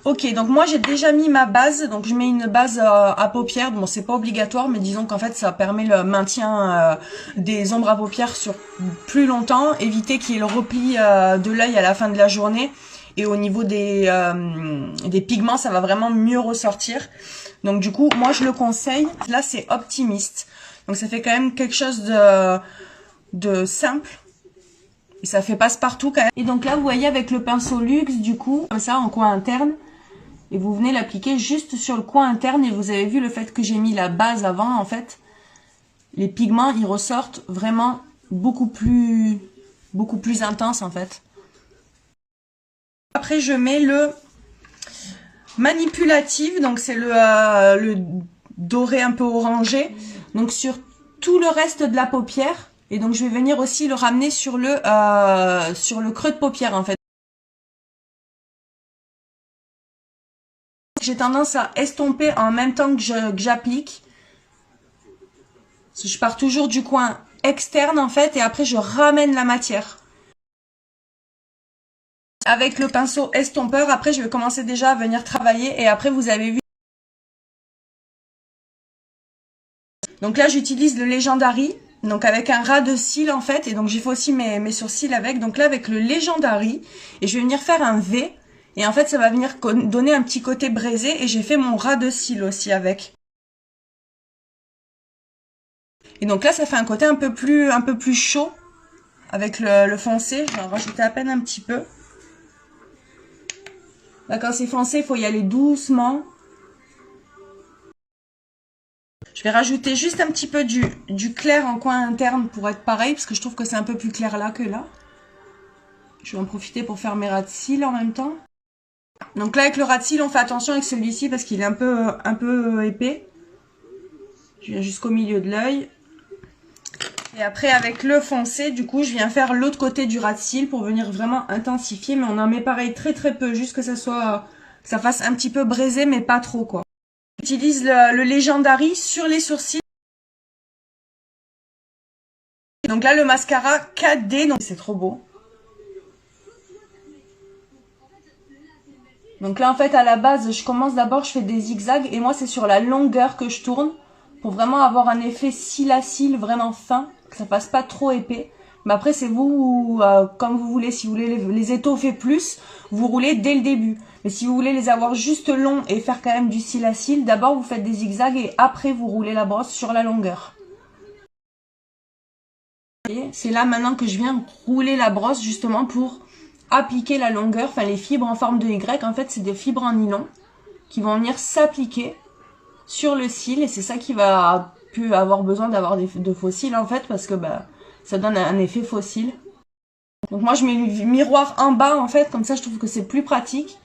Ok, donc moi j'ai déjà mis ma base, donc je mets une base à paupières. Bon, c'est pas obligatoire, mais disons qu'en fait ça permet le maintien des ombres à paupières sur plus longtemps, éviter qu'il y ait le repli de l'œil à la fin de la journée. Et au niveau des pigments, ça va vraiment mieux ressortir. Donc du coup, moi je le conseille. Là c'est Optimist, donc ça fait quand même quelque chose de simple. Et ça fait passe-partout quand même. Et donc là, vous voyez avec le pinceau luxe, du coup, comme ça, en coin interne. Et vous venez l'appliquer juste sur le coin interne. Et vous avez vu le fait que j'ai mis la base avant, en fait. Les pigments, ils ressortent vraiment beaucoup plus intenses, en fait. Après, je mets le manipulatif. Donc c'est le doré un peu orangé. Donc sur tout le reste de la paupière. Et donc je vais venir aussi le ramener sur le creux de paupière en fait. J'ai tendance à estomper en même temps que j'applique. Je pars toujours du coin externe en fait et après je ramène la matière. Avec le pinceau estompeur, après je vais commencer déjà à venir travailler et après vous avez vu. Donc là j'utilise le Legendary. Donc avec un ras de cils en fait, et donc j'ai fait aussi mes sourcils avec. Donc là avec le Legendary, et je vais venir faire un V, et en fait ça va venir donner un petit côté braisé, et j'ai fait mon ras de cils aussi avec. Et donc là ça fait un côté un peu plus chaud, avec le foncé, je vais en rajouter à peine un petit peu. Là quand c'est foncé, il faut y aller doucement. Je vais rajouter juste un petit peu du clair en coin interne pour être pareil, parce que je trouve que c'est un peu plus clair là que là. Je vais en profiter pour faire mes ras de cils en même temps. Donc là avec le ras de cils, on fait attention avec celui-ci parce qu'il est un peu épais. Je viens jusqu'au milieu de l'œil. Et après avec le foncé, du coup je viens faire l'autre côté du ras de cils pour venir vraiment intensifier. Mais on en met pareil très peu, juste que ça fasse un petit peu braisé mais pas trop quoi. J'utilise le Legendary sur les sourcils. Donc là le mascara 4D, donc c'est trop beau. Donc là en fait à la base je commence d'abord, je fais des zigzags et moi c'est sur la longueur que je tourne pour vraiment avoir un effet cil à cil vraiment fin, que ça fasse pas trop épais. Mais après c'est vous comme vous voulez, si vous voulez les étoffer plus, vous roulez dès le début. Mais si vous voulez les avoir juste longs et faire quand même du cil à cil, d'abord vous faites des zigzags et après vous roulez la brosse sur la longueur. C'est là maintenant que je viens rouler la brosse justement pour appliquer la longueur, enfin les fibres en forme de Y, en fait c'est des fibres en nylon qui vont venir s'appliquer sur le cil et c'est ça qui va plus avoir besoin d'avoir de faux cils en fait parce que ça donne un effet faux cil. Donc moi je mets le miroir en bas en fait, comme ça je trouve que c'est plus pratique.